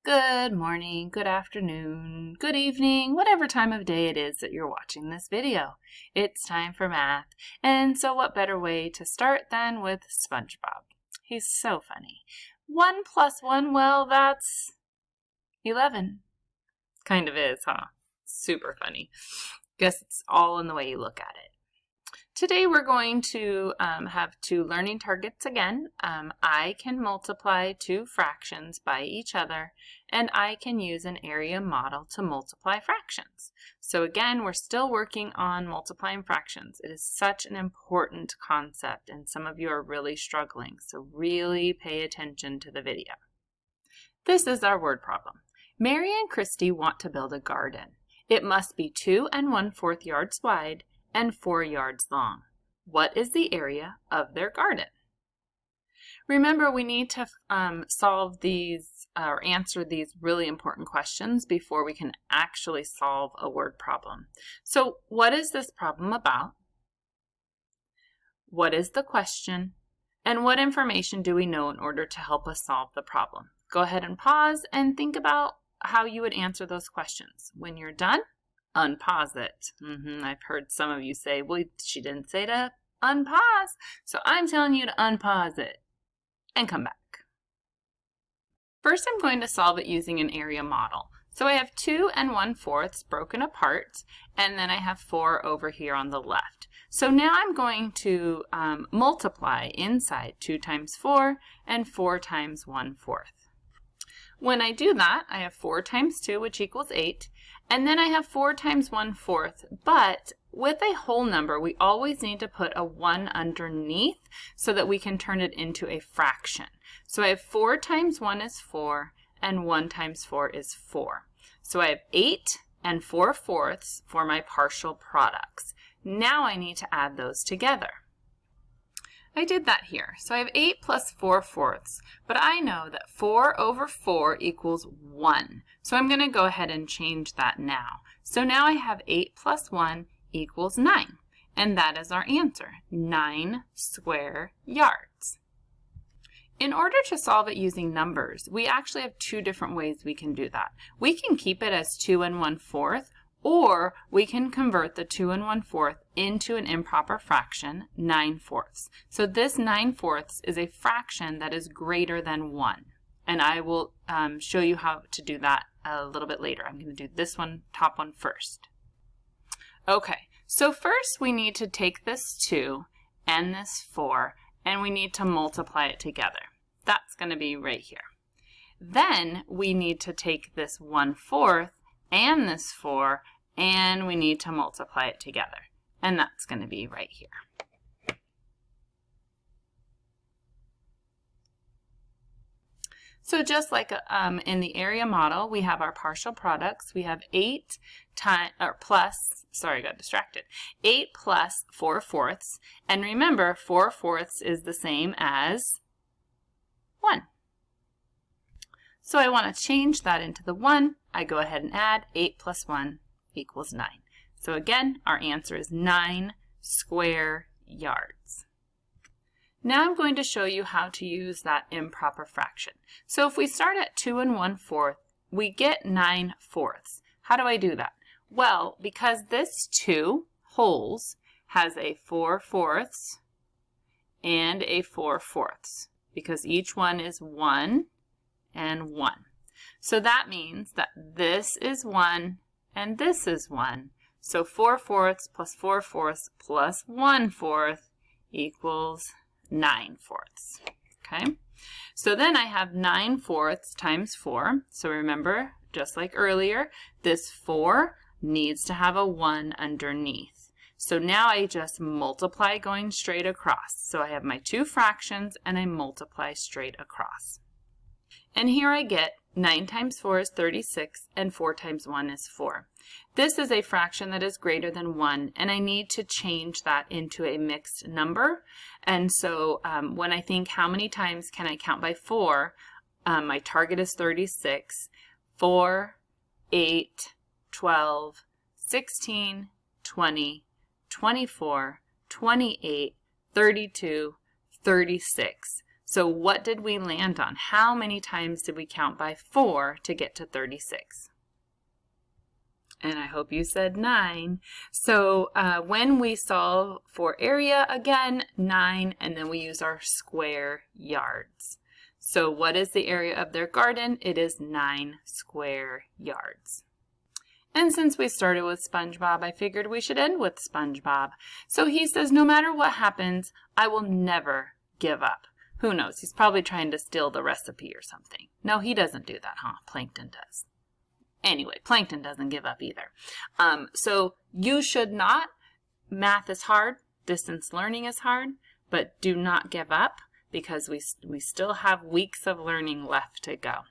Good morning, good afternoon, good evening, whatever time of day it is that you're watching this video. It's time for math, and so what better way to start than with SpongeBob? He's so funny. 1 plus 1, well, that's 11. Kind of is, huh? Super funny. Guess it's all in the way you look at it. Today we're going to have two learning targets again. I can multiply two fractions by each other, and I can use an area model to multiply fractions. So again, we're still working on multiplying fractions. It is such an important concept, and some of you are really struggling, so really pay attention to the video. This is our word problem. Mary and Christy want to build a garden. It must be 2 1/4 yards wide and 4 yards long. What is the area of their garden? Remember, we need to solve these or answer these really important questions before we can actually solve a word problem. So what is this problem about? What is the question? And what information do we know in order to help us solve the problem? Go ahead and pause and think about how you would answer those questions. When you're done, unpause it. I've heard some of you say, well, she didn't say to unpause, so I'm telling you to unpause it and come back. First, I'm going to solve it using an area model. So I have 2 1/4 broken apart, and then I have 4 over here on the left. So now I'm going to multiply inside 2 times 4 and 4 times 1/4. When I do that, I have 4 times 2, which equals 8, and then I have 4 times 1/4, but with a whole number, we always need to put a 1 underneath so that we can turn it into a fraction. So I have 4 times 1 is 4, and 1 times 4 is 4. So I have 8 and 4/4 for my partial products. Now I need to add those together. I did that here. So I have 8 plus 4/4, but I know that 4 over 4 equals 1. So I'm going to go ahead and change that now. So now I have 8 plus 1 equals 9, and that is our answer, 9 square yards. In order to solve it using numbers, we actually have two different ways we can do that. We can keep it as 2 1/4, or we can convert the 2 1/4 into an improper fraction, 9/4. So this 9/4 is a fraction that is greater than 1. And I will show you how to do that a little bit later. I'm going to do this one, top one first. Okay, so first we need to take this 2 and this 4, and we need to multiply it together. That's going to be right here. Then we need to take this 1/4 and this 4, and we need to multiply it together. And that's going to be right here. So just like in the area model, we have our partial products. We have 8 plus 4/4. And remember, 4/4 is the same as 1. So I want to change that into the 1. I go ahead and add 8 plus 1 equals 9. So again, our answer is 9 square yards. Now I'm going to show you how to use that improper fraction. So if we start at 2 1/4, we get 9/4. How do I do that? Well, because this 2 wholes has a 4/4 and a 4/4, because each one is 1 and 1. So that means that this is 1 and this is 1. So 4/4 plus 4/4 plus 1/4 equals 9/4. Okay, so then I have 9/4 times 4. So remember, just like earlier, this 4 needs to have a 1 underneath. So now I just multiply going straight across. So I have my two fractions and I multiply straight across. And here I get 9 times 4 is 36, and 4 times 1 is 4. This is a fraction that is greater than 1, and I need to change that into a mixed number. And so when I think how many times can I count by 4, my target is 36. 4, 8, 12, 16, 20, 24, 28, 32, 36. So what did we land on? How many times did we count by 4 to get to 36? And I hope you said 9. So when we solve for area, again, 9, and then we use our square yards. So what is the area of their garden? It is 9 square yards. And since we started with SpongeBob, I figured we should end with SpongeBob. So he says, no matter what happens, I will never give up. Who knows? He's probably trying to steal the recipe or something. No, he doesn't do that, huh? Plankton does. Anyway, Plankton doesn't give up either. So you should not. Math is hard. Distance learning is hard. But do not give up because we still have weeks of learning left to go.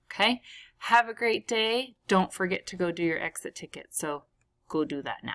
Okay? Have a great day. Don't forget to go do your exit ticket. So go do that now.